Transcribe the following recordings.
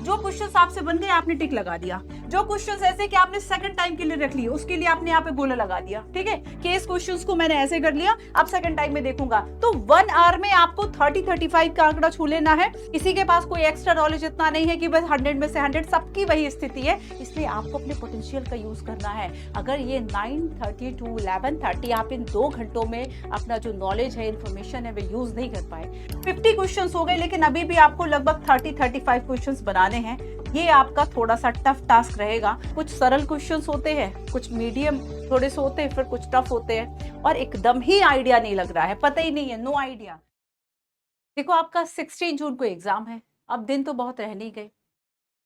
जो क्वेश्चन आपसे बन गए आपने टिक लगा दिया, जो क्वेश्चन ऐसे कि आपने सेकंड टाइम के लिए रख लिए उसके लिए आपने यहाँ पे गोला लगा दिया। ठीक है, कि इस क्वेश्चन को मैंने ऐसे कर लिया, अब सेकंड टाइम में देखूंगा। तो 1 आवर में आपको 30-35 का आंकड़ा छू लेना है। किसी के पास कोई एक्स्ट्रा नॉलेज इतना नहीं है कि बस 100 में से 100, सबकी वही स्थिति है, इसलिए आपको अपने पोटेंशियल का यूज करना है। अगर ये 9:30 to 11:30 आप इन 2 घंटों में अपना जो नॉलेज है, इंफॉर्मेशन है, वे यूज नहीं कर पाए, 50 क्वेश्चन हो गए, लेकिन अभी भी आपको लगभग 30-35 क्वेश्चन बनाने हैं। ये आपका थोड़ा सा टफ टास्क रहेगा। कुछ सरल क्वेश्चंस होते हैं, कुछ मीडियम थोड़े से होते हैं, फिर कुछ टफ होते हैं, और एकदम ही आइडिया नहीं लग रहा है, पता ही नहीं है, नो आइडिया। देखो आपका 16 जून को एग्जाम है, अब दिन तो बहुत रह नहीं गए,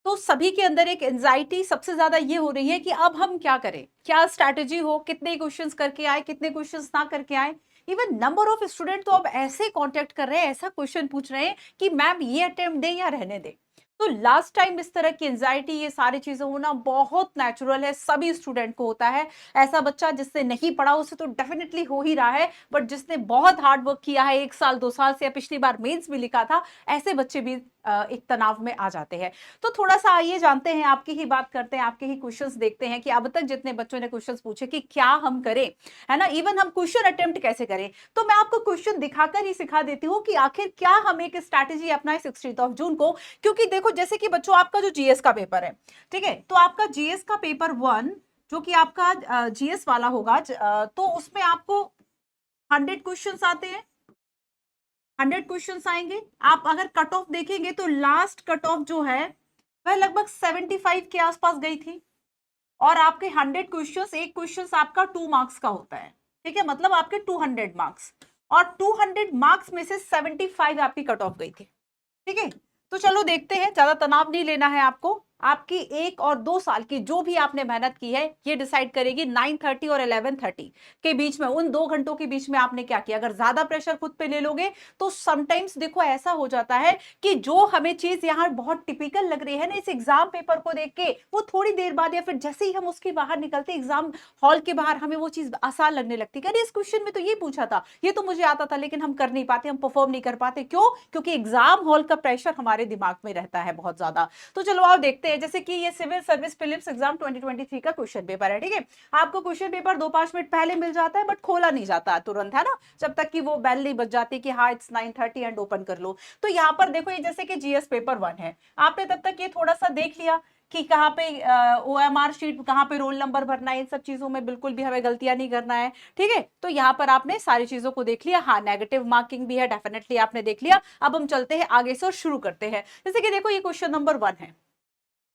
तो सभी के अंदर एक एंजाइटी सबसे ज्यादा ये हो रही है कि अब हम क्या करें, क्या स्ट्रैटेजी हो, कितने क्वेश्चंस करके आए, कितने क्वेश्चंस ना करके आए। इवन नंबर ऑफ स्टूडेंट तो अब ऐसे कांटेक्ट कर रहे हैं, ऐसा क्वेश्चन पूछ रहे हैं कि मैम ये अटेम्प्ट दें या रहने दें। तो लास्ट टाइम इस तरह की एंजाइटी, ये सारी चीजें होना बहुत नेचुरल है, सभी स्टूडेंट को होता है। ऐसा बच्चा जिसने नहीं पढ़ा उसे तो डेफिनेटली हो ही रहा है, बट जिसने बहुत हार्ड वर्क किया है, 1 साल 2 साल से, या पिछली बार मेंस भी लिखा था, ऐसे बच्चे भी एक तनाव में आ जाते हैं। तो थोड़ा सा आइए जानते हैं, आपकी ही बात करते हैं, आपके ही क्वेश्चंस देखते हैं कि अब तक जितने बच्चों ने क्वेश्चंस पूछे कि क्या हम करें, है ना, इवन हम क्वेश्चन अटेम्प्ट कैसे करें। तो मैं आपको क्वेश्चन दिखाकर ही सिखा देती हूँ कि आखिर क्या हम एक स्ट्रैटेजी अपनाएं 16 जून को। क्योंकि देखो, जैसे कि बच्चों आपका जो जीएस का पेपर है, ठीक है, तो आपका जीएस का पेपर 1 जो कि आपका जीएस वाला होगा, तो उसमें आपको 100 क्वेश्चंस आते हैं, 100 क्वेश्चंस आएंगे। आप अगर कट ऑफ देखेंगे तो लास्ट कट ऑफ जो है वह लगभग 75 के आसपास गई थी, और आपके 100 क्वेश्चंस, एक क्वेश्चंस आपका 2 मार्क्स का होता है। ठीक है, मतलब आपके 200 मार्क्स, और 200 मार्क्स में से 75 आपकी कट ऑफ गई थी। ठीक है, तो चलो देखते हैं, ज्यादा तनाव नहीं लेना है आपको। आपकी 1 और 2 साल की जो भी आपने मेहनत की है, ये डिसाइड करेगी 9:30 और 11:30 के बीच में, उन 2 घंटों के बीच में आपने क्या किया। अगर ज्यादा प्रेशर खुद पे ले लोगे तो समटाइम्स देखो ऐसा हो जाता है कि जो हमें चीज यहाँ बहुत टिपिकल लग रही है ना इस एग्जाम पेपर को देख के, वो थोड़ी देर बाद या फिर जैसे ही हम उसके बाहर निकलते, एग्जाम हॉल के बाहर, हमें वो चीज आसान लगने लगती है। अरे इस क्वेश्चन में तो ये पूछा था, ये तो मुझे आता था, लेकिन हम कर नहीं पाते, हम परफॉर्म नहीं कर पाते। क्यों? क्योंकि एग्जाम हॉल का प्रेशर हमारे दिमाग में रहता है बहुत ज्यादा। तो चलो आओ देखते हैं, जैसे कि ये सिविल सर्विस प्रीलिम्स एग्जाम 2023 का क्वेश्चन पेपर है। ठीक है, आपको क्वेश्चन पेपर 2-5 मिनट पहले मिल जाता है, बट खोला नहीं जाता तुरंत, है ना, जब तक कि वो बेल नहीं बज जाती कि हाँ इट्स 9:30 एंड ओपन कर लो। तो यहाँ पर देखो, ये जैसे कि जीएस पेपर 1 है, आपने तब तक ये थोड़ा सा देख लिया कि कहाँ पे ओएमआर शीट, कहाँ पे रोल नंबर भरना है, इन सब चीजों में बिल्कुल भी हमें गलतियां नहीं करना है। ठीक है, तो यहाँ पर आपने सारी चीजों को देख लिया। हाँ, नेगेटिव मार्किंग भी है, डेफिनेटली आपने देख लिया। अब हम चलते हैं आगे से और शुरू करते हैं। जैसे कि देखो, ये क्वेश्चन नंबर 1 है।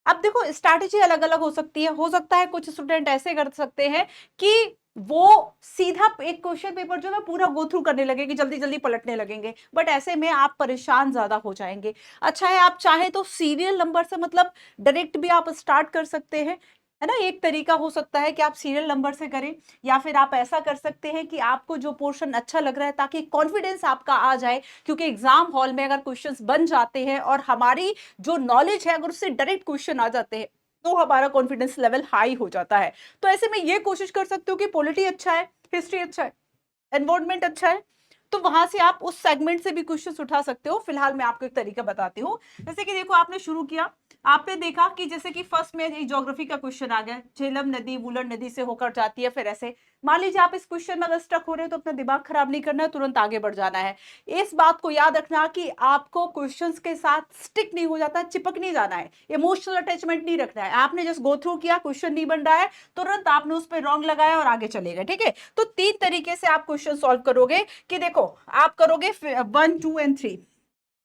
अब देखो, स्ट्रैटेजी अलग अलग हो सकती है। हो सकता है कुछ स्टूडेंट ऐसे कर सकते हैं कि वो सीधा एक क्वेश्चन पेपर जो है पूरा गो थ्रू करने लगेंगे, जल्दी जल्दी पलटने लगेंगे, बट ऐसे में आप परेशान ज्यादा हो जाएंगे। अच्छा है, आप चाहे तो सीरियल नंबर से, मतलब डायरेक्ट भी आप स्टार्ट कर सकते हैं, है ना। एक तरीका हो सकता है कि आप सीरियल नंबर से करें, या फिर आप ऐसा कर सकते हैं कि आपको जो पोर्शन अच्छा लग रहा है, ताकि कॉन्फिडेंस आपका आ जाए। क्योंकि एग्जाम हॉल में अगर क्वेश्चंस बन जाते हैं और हमारी जो नॉलेज है अगर उससे डायरेक्ट क्वेश्चन आ जाते हैं, तो हमारा कॉन्फिडेंस लेवल हाई हो जाता है। तो ऐसे में ये कोशिश कर सकते हो कि पॉलिटी अच्छा है, हिस्ट्री अच्छा है, एनवायरमेंट अच्छा है, तो वहां से आप उस सेगमेंट से भी क्वेश्चंस उठा सकते हो। फिलहाल मैं आपको एक तरीका बताती हूँ। जैसे कि देखो, आपने शुरू किया, आपने देखा कि जैसे कि फर्स्ट में एक ज्योग्राफी का क्वेश्चन आ गया, झेलम नदी वुलन नदी से होकर जाती है, फिर ऐसे मान लीजिए आप इस क्वेश्चन में अगर स्टक हो रहे हो तो अपना दिमाग खराब नहीं करना है, तुरंत आगे बढ़ जाना है। इस बात को याद रखना कि आपको क्वेश्चंस के साथ स्टिक नहीं हो जाता, चिपक नहीं जाना है, इमोशनल अटैचमेंट नहीं रखना है। आपने जस्ट गो थ्रू किया, क्वेश्चन नहीं बन रहा है, तुरंत आपने उस पर रॉन्ग लगाया और आगे चले गए। ठीक है, तो 3 तरीके से आप क्वेश्चन सॉल्व करोगे कि देखो, आप करोगे 1, 2 एंड 3,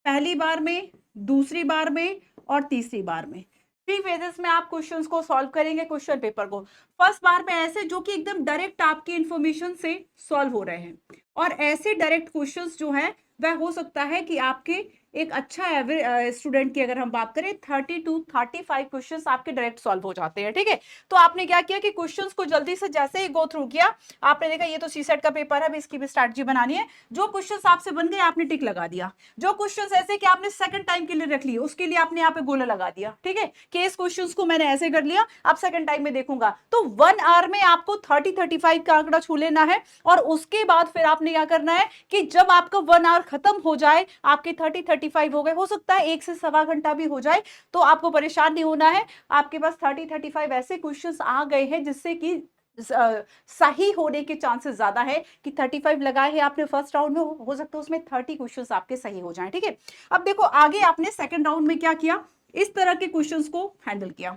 पहली बार में, दूसरी बार में और तीसरी बार में। 3 फेजेस में आप क्वेश्चंस को सॉल्व करेंगे, क्वेश्चन पेपर को। फर्स्ट बार में ऐसे जो कि एकदम डायरेक्ट आपकी इंफॉर्मेशन से सॉल्व हो रहे हैं, और ऐसे डायरेक्ट क्वेश्चंस जो है वह हो सकता है कि आपके एक अच्छा एवरेज स्टूडेंट की अगर हम बात करें 30 to 35 क्वेश्चंस आपके डायरेक्ट सॉल्व हो जाते हैं। ठीक है, तो आपने क्या किया कि क्वेश्चंस को जल्दी से जैसे ही गो थ्रू किया, आपने देखा ये तो सीसेट का पेपर है, इसकी भी स्ट्रैटेजी बनानी है। जो क्वेश्चंस आपसे बन गए आपने टिक लगा दिया, जो क्वेश्चंस ऐसे कि आपने सेकंड टाइम के लिए रख लिए उसके लिए आपने यहाँ पे गोला लगा दिया। ठीक है, कि इस क्वेश्चंस को मैंने ऐसे कर लिया, अब सेकंड टाइम में देखूंगा। तो 1 आवर में आपको 30-35 का आंकड़ा छू लेना है, और उसके बाद फिर आपने क्या करना है कि जब आपका 1 आवर खत्म हो जाए, आपके 30-35 30-35 हो गए, हो सकता है 1 से सवा घंटा भी हो जाए, तो आपको परेशान नहीं होना है। आपके पास 30-35 ऐसे क्वेश्चंस आ गए हैं जिससे कि सही होने के चांसेस ज्यादा है कि 35 लगाए हैं आपने फर्स्ट राउंड में, हो सकता है उसमें 30 क्वेश्चंस आपके सही हो जाएं। ठीक है, अब देखो आगे आपने सेकंड राउंड में क्या किया, इस तरह के क्वेश्चंस को हैंडल किया।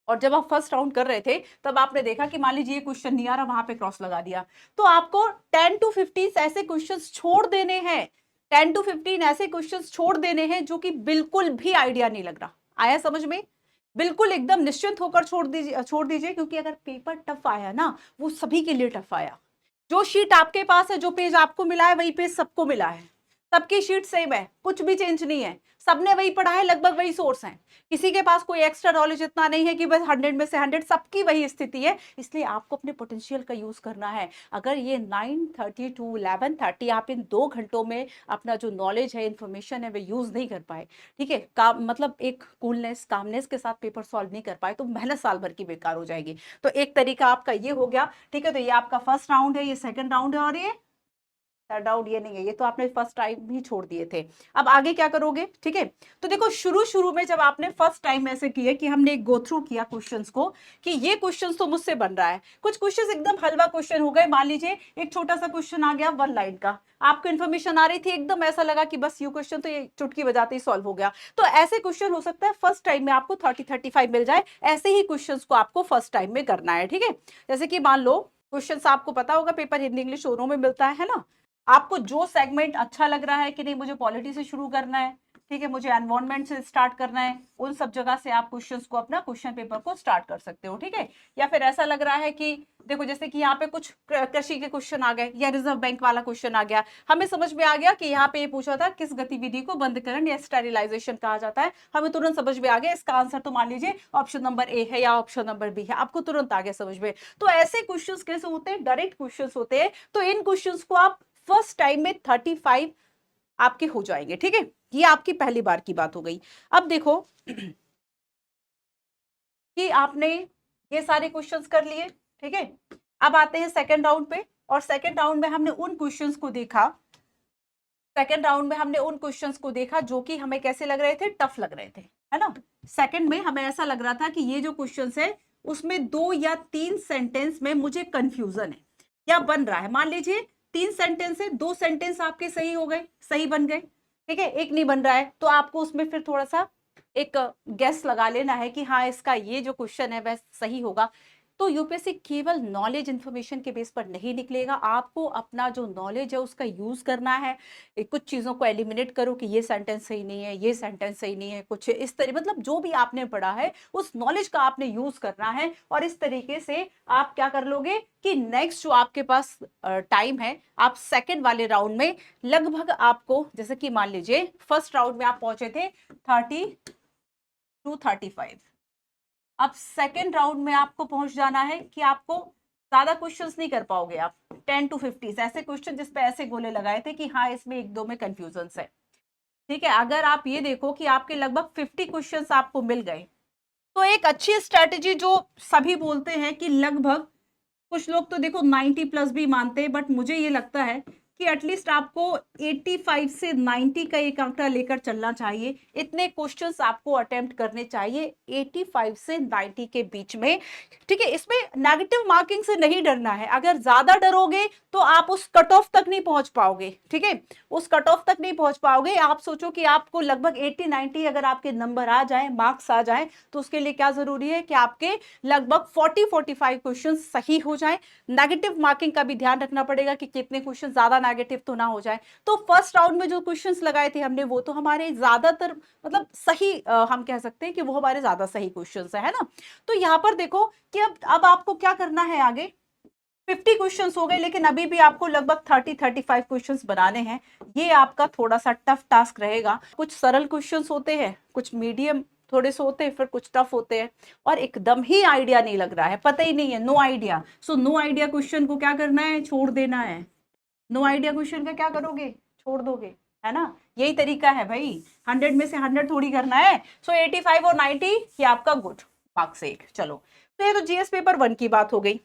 और जब आप फर्स्ट राउंड कर रहे थे तब आपने देखा कि मान लीजिए क्वेश्चन नहीं आ रहा, वहां पे क्रॉस लगा दिया, तो आपको 10 to 15 ऐसे क्वेश्चंस छोड़ देने हैं, 10 to 15 ऐसे क्वेश्चंस छोड़ देने हैं जो कि बिल्कुल भी आइडिया नहीं लग रहा। आया समझ में? बिल्कुल एकदम निश्चिंत होकर छोड़ दीजिए, क्योंकि अगर पेपर टफ आया ना, वो सभी के लिए टफ आया। जो शीट आपके पास है, जो पेज आपको मिला है, वही पेज सबको मिला है, सबकी शीट सेम है, कुछ भी चेंज नहीं है, सबने वही पढ़ा है, लगभग वही सोर्स है, किसी के पास कोई एक्स्ट्रा नॉलेज इतना नहीं है कि बस 100 में से 100, सबकी वही स्थिति है। इसलिए आपको अपने पोटेंशियल का यूज करना है। अगर ये 9:30 to 11:30 आप इन 2 घंटों में अपना जो नॉलेज है, इंफॉर्मेशन है, वे यूज नहीं कर पाए, ठीक है, मतलब एक कूलनेस कामनेस के साथ पेपर सॉल्व नहीं कर पाए, तो मेहनत साल भर की बेकार हो जाएगी। तो एक तरीका आपका ये हो गया। ठीक है, तो ये आपका फर्स्ट राउंड है, ये सेकंड राउंड है, और ये थर्ड राउंड ये नहीं है, ये तो आपने फर्स्ट टाइम ही छोड़ दिए थे। अब आगे क्या करोगे? ठीक है, तो देखो शुरू में जब आपने फर्स्ट टाइम ऐसे किए कि हमने गो थ्रू किया क्वेश्चंस को कि ये क्वेश्चंस तो मुझसे बन रहा है, कुछ क्वेश्चंस एकदम हलवा क्वेश्चन हो गए, मान लीजिए एक छोटा सा क्वेश्चन आ गया 1 लाइन का, आपको इन्फॉर्मेशन आ रही थी, एकदम ऐसा लगा कि बस ये क्वेश्चन तो ये चुटकी बजाते ही सॉल्व हो गया। तो ऐसे क्वेश्चन हो सकता है फर्स्ट टाइम में आपको 30-35 मिल जाए, ऐसे ही क्वेश्चन को आपको फर्स्ट टाइम में करना है। ठीक है, जैसे कि मान लो क्वेश्चन आपको पता होगा पेपर हिंदी इंग्लिश दोनों में मिलता है ना, आपको जो सेगमेंट अच्छा लग रहा है कि नहीं मुझे पॉलिटी से शुरू करना है, ठीक है, मुझे एनवायरनमेंट से स्टार्ट करना है, उन सब जगह से आप क्वेश्चंस को अपना क्वेश्चन पेपर को स्टार्ट कर सकते हो। ठीक है, या फिर ऐसा लग रहा है कि देखो जैसे कि यहाँ पे कुछ कृषि के क्वेश्चन आ गए या रिजर्व बैंक वाला क्वेश्चन आ गया, हमें समझ में आ गया कि यहाँ पे ये पूछा था किस गतिविधि को बंधकरण या स्टेरिलाइजेशन कहा जाता है, हमें तुरंत समझ में आ गया इसका आंसर तो मान लीजिए ऑप्शन नंबर ए है या ऑप्शन नंबर बी है, आपको तुरंत आ गया समझ में। तो ऐसे क्वेश्चन कैसे होते हैं? डायरेक्ट क्वेश्चन होते हैं। तो इन क्वेश्चन को आप फर्स्ट टाइम में 35 आपके हो जाएंगे। ठीक है, ये आपकी पहली बार की बात हो गई। अब देखो कि आपने ये सारे क्वेश्चंस कर लिए, ठीक है, अब आते हैं सेकंड राउंड पे, और सेकंड राउंड में हमने उन क्वेश्चंस को देखा, जो कि हमें कैसे लग रहे थे? टफ लग रहे थे, है ना। सेकंड में हमें ऐसा लग रहा था कि ये जो क्वेश्चंस है उसमें 2 या 3 सेंटेंस में मुझे कंफ्यूजन है या बन रहा है। मान लीजिए 3 सेंटेंस है, 2 सेंटेंस आपके सही हो गए, सही बन गए, ठीक है, एक नहीं बन रहा है, तो आपको उसमें फिर थोड़ा सा एक गेस लगा लेना है कि हाँ इसका ये जो क्वेश्चन है वह सही होगा। तो यूपीएससी केवल नॉलेज इंफॉर्मेशन के बेस पर नहीं निकलेगा, आपको अपना जो नॉलेज है उसका यूज करना है। कुछ चीजों को एलिमिनेट करो कि ये सेंटेंस सही नहीं है, ये सेंटेंस सही नहीं है, कुछ इस तरह, मतलब जो भी आपने पढ़ा है उस नॉलेज का आपने यूज करना है। और इस तरीके से आप क्या कर लोगे कि नेक्स्ट जो आपके पास टाइम है, आप सेकेंड वाले राउंड में लगभग आपको, जैसे कि मान लीजिए फर्स्ट राउंड में आप पहुंचे थे 30 to 35, अब सेकेंड राउंड में आपको पहुंच जाना है कि आपको ज्यादा क्वेश्चंस नहीं कर पाओगे आप, 10 to 50 ऐसे क्वेश्चन जिसपे ऐसे गोले लगाए थे कि हाँ इसमें एक दो में कंफ्यूजन है। ठीक है, अगर आप ये देखो कि आपके लगभग 50 क्वेश्चंस आपको मिल गए, तो एक अच्छी स्ट्रेटेजी जो सभी बोलते हैं कि लगभग, कुछ लोग तो देखो 90 प्लस भी मानते हैं, बट मुझे ये लगता है कि एटलीस्ट आपको 85 से 90 का एक आंकड़ा लेकर चलना चाहिए। इतने क्वेश्चंस आपको अटेम्प्ट करने चाहिए 85 से 90 के बीच में। ठीक है, इसमें नेगेटिव मार्किंग से नहीं डरना है, अगर ज्यादा डरोगे तो आप उस कट ऑफ तक नहीं पहुंच पाओगे। ठीक है, उस कट ऑफ तक नहीं पहुंच पाओगे। आप सोचो कि आपको लगभग 80-90 अगर आपके नंबर आ जाए, मार्क्स आ जाए, तो उसके लिए क्या जरूरी है कि आपके लगभग 40-45 क्वेश्चन सही हो जाए। नेगेटिव मार्किंग का भी ध्यान रखना पड़ेगा कि कितने क्वेश्चन ज्यादा नेगेटिव तो ना हो जाए। तो फर्स्ट राउंड में जो क्वेश्चंस लगाए थे हमने, वो तो हमारे ज्यादातर मतलब सही, हम कह सकते हैं कि वो हमारे ज्यादा सही क्वेश्चंस है ना। तो यहाँ पर देखो कि अब आपको क्या करना है आगे। 50 क्वेश्चंस हो गए, लेकिन अभी भी आपको लगभग 30-35 क्वेश्चंस बनाने हैं। ये आपका थोड़ा सा टफ टास्क रहेगा। कुछ सरल क्वेश्चंस होते हैं, कुछ मीडियम थोड़े से होते हैं, फिर कुछ टफ होते हैं, और एकदम ही आइडिया नहीं लग रहा है, पता ही नहीं है, no idea. So no idea question को क्या करना है? छोड़ देना है। नो आइडिया क्वेश्चन का क्या करोगे? छोड़ दोगे, है ना। यही तरीका है भाई, 100 में से 100 थोड़ी करना है। सो 85 और 90 ये आपका गुड मार्क्स एक। चलो, तो ये तो जीएस पेपर 1 की बात हो गई।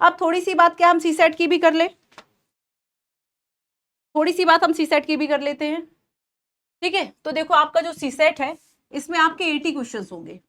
अब थोड़ी सी बात क्या हम सीसेट की भी कर ले, थोड़ी सी बात हम सीसेट की भी कर लेते हैं। ठीक है, तो देखो आपका जो सी सेट है इसमें आपके 80 क्वेश्चंस होंगे।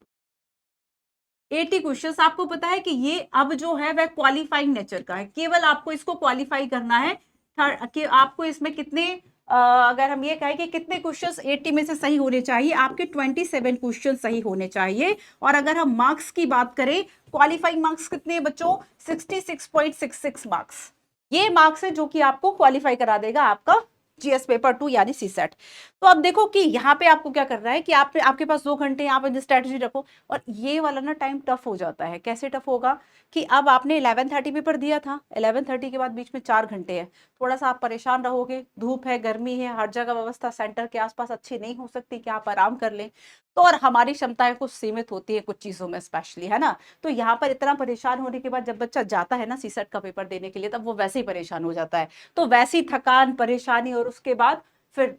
80 क्वेश्चंस, आपको पता है कि ये अब जो है वह क्वालिफाइंग नेचर का है, केवल आपको इसको क्वालिफाई करना है। कि आपको इसमें कितने अगर हम ये कहें कि कितने क्वेश्चंस 80 में से सही होने चाहिए, आपके 27 क्वेश्चन सही होने चाहिए। और अगर हम मार्क्स की बात करें, क्वालिफाइंग मार्क्स कितने हैं बच्चों? 66.66 मार्क्स। ये मार्क्स है जो कि आपको क्वालिफाई करा देगा आपका जीएस पेपर 2 यानी सी सेट। तो अब देखो कि यहाँ पे आपको क्या करना है कि आपके पास 2 घंटे यहाँ पे स्ट्रेटेजी रखो। और ये वाला ना टाइम टफ हो जाता है। कैसे टफ होगा कि अब आपने 11:30 पेपर दिया था, 11:30 के बाद बीच में 4 घंटे है, थोड़ा सा आप परेशान रहोगे, धूप है, गर्मी है, हर जगह व्यवस्था सेंटर के आसपास अच्छी नहीं हो सकती कि आप आराम कर लें। तो और हमारी क्षमताएं कुछ सीमित होती है कुछ चीजों में स्पेशली, है ना। तो यहाँ पर इतना परेशान होने के बाद जब बच्चा जाता है ना सीसेट का पेपर देने के लिए, तब वो वैसे ही परेशान हो जाता है। तो वैसी थकान, परेशानी, और उसके बाद फिर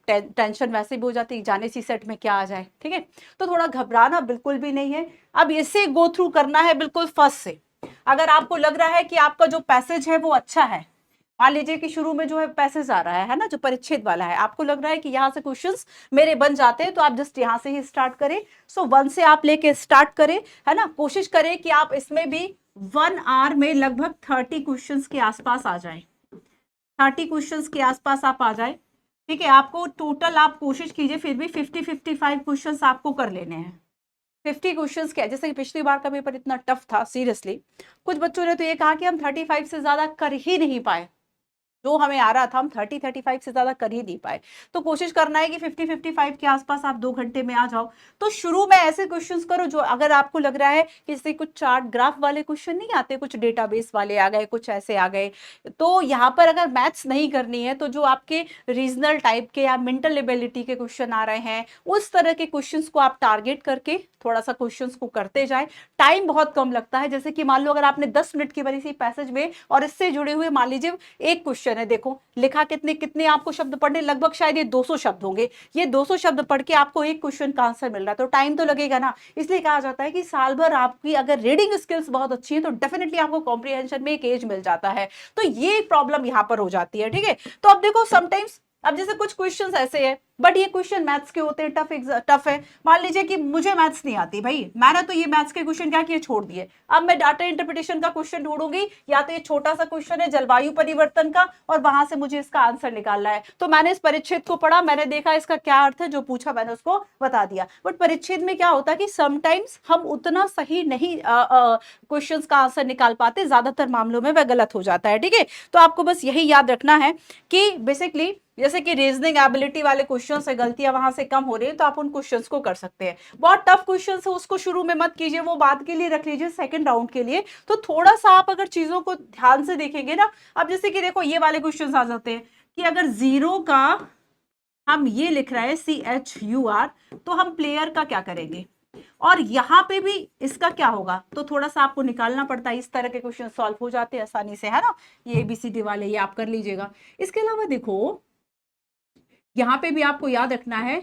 टेंशन वैसे भी हो जाती है, जाने सी सेट में क्या आ जाए। ठीक है, तो थोड़ा घबराना बिल्कुल भी नहीं है। अब इसे गो थ्रू करना है बिल्कुल फर्स्ट से। अगर आपको लग रहा है कि आपका जो पैसेज है वो अच्छा है, मान लीजिए कि शुरू में जो है पैसेज आ रहा है ना, जो परिच्छेद वाला है, आपको लग रहा है कि यहाँ से क्वेश्चंस मेरे बन जाते हैं, तो आप जस्ट यहाँ से ही स्टार्ट करें। सो 1 से आप लेके स्टार्ट करें, है ना। कोशिश करें कि आप इसमें भी 1 आवर में लगभग 30 क्वेश्चंस के आसपास आ जाए, 30 क्वेश्चंस के आसपास आप आ जाए। ठीक है, आपको टोटल आप कोशिश कीजिए फिर भी 50-55 क्वेश्चंस आपको कर लेने हैं। 50 क्वेश्चंस क्या, जैसे कि पिछली बार का पेपर इतना टफ था सीरियसली, कुछ बच्चों ने तो ये कहा कि हम 35 से ज्यादा कर ही नहीं पाए, जो हमें आ रहा था हम 30-35 से ज्यादा कर ही नहीं पाए। तो कोशिश करना है कि 50-55 के आसपास आप 2 घंटे में आ जाओ। तो शुरू में ऐसे क्वेश्चंस करो जो, अगर आपको लग रहा है कि जैसे कुछ चार्ट ग्राफ वाले क्वेश्चन नहीं आते, कुछ डेटाबेस वाले आ गए, कुछ ऐसे आ गए, तो यहाँ पर अगर मैथ्स नहीं करनी है, तो जो आपके रीजनल टाइप के या मेंटल एबिलिटी के क्वेश्चन आ रहे हैं, उस तरह के क्वेश्चंस को आप टारगेट करके थोड़ा सा क्वेश्चंस को करते जाए। टाइम बहुत कम लगता है। जैसे कि मान लो अगर आपने 10 मिनट की बनी सी पैसेज में, और इससे जुड़े हुए मान लीजिए एक क्वेश्चन है, देखो लिखा कितने कितने आपको शब्द पढ़ने, लगभग शायद ये 200 शब्द होंगे। ये 200 शब्द पढ़ के आपको एक क्वेश्चन का आंसर मिल रहा है, तो टाइम तो लगेगा ना। इसलिए कहा जाता है कि साल भर आपकी अगर रीडिंग स्किल्स बहुत अच्छी है, तो डेफिनेटली आपको कॉम्प्रिहेंशन में एक एज मिल जाता है। तो ये प्रॉब्लम यहां पर हो जाती है। ठीक है, तो अब देखो समटाइम्स, अब जैसे कुछ क्वेश्चंस ऐसे हैं, बट ये क्वेश्चन मैथ्स के होते हैं, टफ है। मान लीजिए कि मुझे मैथ्स नहीं आती भाई, मैंने तो ये मैथ्स के क्वेश्चन क्या किए, छोड़ दिए। अब मैं डाटा इंटरप्रिटेशन का क्वेश्चन ढूंढूंगी, या तो ये छोटा सा क्वेश्चन है जलवायु परिवर्तन का, और वहां से मुझे इसका आंसर निकालना है। तो मैंने इस परिच्छेद को पढ़ा, मैंने देखा इसका क्या अर्थ है, जो पूछा मैंने उसको बता दिया। बट परिच्छेद में क्या होता है कि समटाइम्स हम उतना सही नहीं क्वेश्चंस का आंसर निकाल पाते, ज्यादातर मामलों में वह गलत हो जाता है। ठीक है, तो आपको बस यही याद रखना है कि बेसिकली जैसे कि रीजनिंग एबिलिटी वाले क्वेश्चंस है, गलतियां वहां से कम हो रही है, तो आप उन क्वेश्चंस को कर सकते हैं। बहुत टफ क्वेश्चंस है उसको शुरू में मत कीजिए, वो बाद के लिए रख लीजिए, सेकंड राउंड के लिए। तो थोड़ा सा आप अगर चीजों को ध्यान से देखेंगे ना, अब जैसे कि देखो ये वाले क्वेश्चंस आ जाते हैं कि अगर जीरो का हम ये लिख रहे हैं CHUR, तो हम प्लेयर का क्या करेंगे, और यहां पे भी इसका क्या होगा, तो थोड़ा सा आपको निकालना पड़ता है। इस तरह के क्वेश्चन सॉल्व हो जाते हैं आसानी से, है ना। ये ABCD वाले ये आप कर लीजिएगा। इसके अलावा देखो यहां पे भी आपको याद रखना है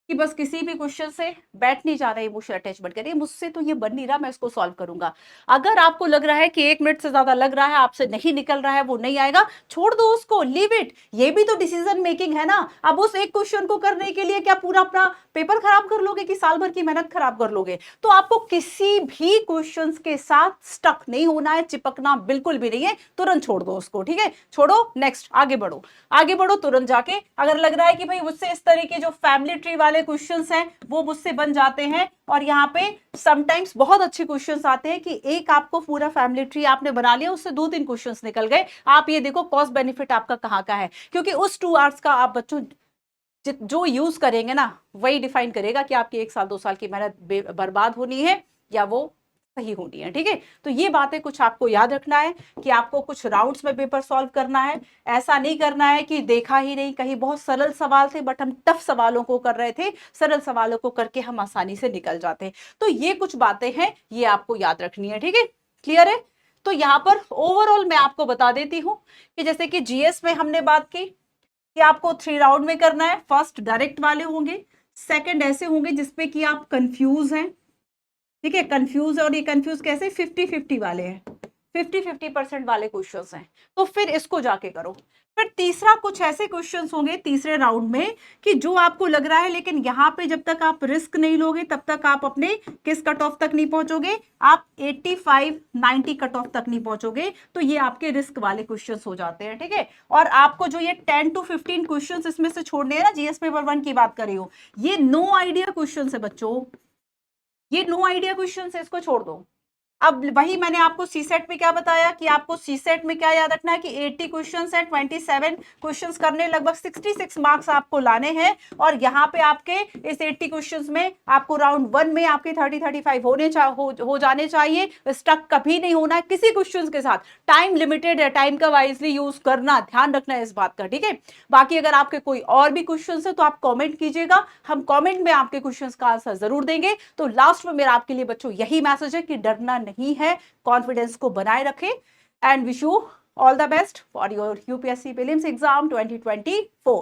कि बस किसी भी क्वेश्चन से बैठ नहीं जा रहा है, इमोशनल अटैचमेंट करिए, मुझसे तो ये बन नहीं रहा, मैं इसको सॉल्व करूंगा। अगर आपको लग रहा है कि 1 मिनट से ज्यादा लग रहा है, आपसे नहीं निकल रहा है, वो नहीं आएगा, छोड़ दो उसको, लीव इट। ये भी तो डिसीजन मेकिंग है ना। अब उस एक क्वेश्चन को करने के लिए क्या पूरा अपना पेपर खराब कर लोगे, कि साल भर की मेहनत खराब कर लोगे। तो आपको किसी भी क्वेश्चन के साथ स्टक नहीं होना है, चिपकना बिल्कुल भी नहीं है, तुरंत छोड़ दो उसको। ठीक है, छोड़ो, नेक्स्ट आगे बढ़ो, आगे बढ़ो तुरंत जाके। अगर लग रहा है कि भाई मुझसे इस तरह के जो फैमिली ट्री वाले क्वेश्चंस हैं वो मुझसे बन जाते हैं, और यहाँ पे समटाइम्स बहुत अच्छे क्वेश्चंस आते हैं कि एक आपको पूरा फैमिली ट्री आपने बना लिया, उससे 2-3 क्वेश्चंस निकल गए। आप ये देखो कॉस्ट बेनिफिट आपका कहाँ का है, क्योंकि उस 2 आवर्स का आप बच्चों जो यूज करेंगे ना, वही डिफाइन करेगा कि आपकी 1 साल 2 साल की मेहनत बर्बाद होनी है या वो सही होनी है। ठीक है, तो ये बातें कुछ आपको याद रखना है कि आपको कुछ राउंड्स में पेपर सॉल्व करना है। ऐसा नहीं करना है कि देखा ही नहीं, कहीं बहुत सरल सवाल थे बट हम टफ सवालों को कर रहे थे, सरल सवालों को करके हम आसानी से निकल जाते। तो ये कुछ बातें हैं, ये आपको याद रखनी है। ठीक है, क्लियर है। तो यहाँ पर ओवरऑल मैं आपको बता देती हूँ कि जैसे कि जीएस में हमने बात की कि आपको 3 राउंड में करना है। फर्स्ट डायरेक्ट वाले होंगे, सेकंड ऐसे होंगे जिसपे कि आप कंफ्यूज हैं। ठीक है, कंफ्यूज, और ये कंफ्यूज कैसे, 50-50 वाले हैं। 50-50% वाले क्वेश्चंस हैं, तो फिर इसको जाके करो। फिर तीसरा, कुछ ऐसे क्वेश्चंस होंगे तीसरे राउंड में कि जो आपको लग रहा है, लेकिन यहाँ पे जब तक आप रिस्क नहीं लोगे तब तक आप अपने किस कट ऑफ तक नहीं पहुंचोगे, आप 85-90 कट ऑफ तक नहीं पहुंचोगे। तो ये आपके रिस्क वाले क्वेश्चंस हो जाते हैं, ठीक है। और आपको जो ये 10 to 15 क्वेश्चंस इसमें से छोड़ने हैं ना, जीएस पेपर 1 की बात कर रही हूं, ये नो आइडिया क्वेश्चंस है बच्चों, ये नो आइडिया क्वेश्चंस है, इसको छोड़ दो। अब वही मैंने आपको सी सेट में क्या बताया कि आपको सी सेट में क्या याद रखना है कि 80 क्वेश्चंस है, 27 क्वेश्चंस करने, लगभग 66 मार्क्स आपको लाने हैं। और यहाँ पे आपके इस 80 क्वेश्चंस में आपको राउंड 1 में आपके 30-35 हो जाने चाहिए। स्टक कभी नहीं होना है किसी क्वेश्चंस के साथ। टाइम लिमिटेड है, टाइम का वाइजली यूज करना, ध्यान रखना है इस बात का, ठीक है। बाकी अगर आपके कोई और भी क्वेश्चंस है तो आप कॉमेंट कीजिएगा, हम कॉमेंट में आपके क्वेश्चंस का आंसर जरूर देंगे। तो लास्ट में मेरा आपके लिए बच्चों यही मैसेज है कि डरना नहीं है, कॉन्फिडेंस को बनाए रखें। And wish you all the best for your UPSC prelims exam 2024।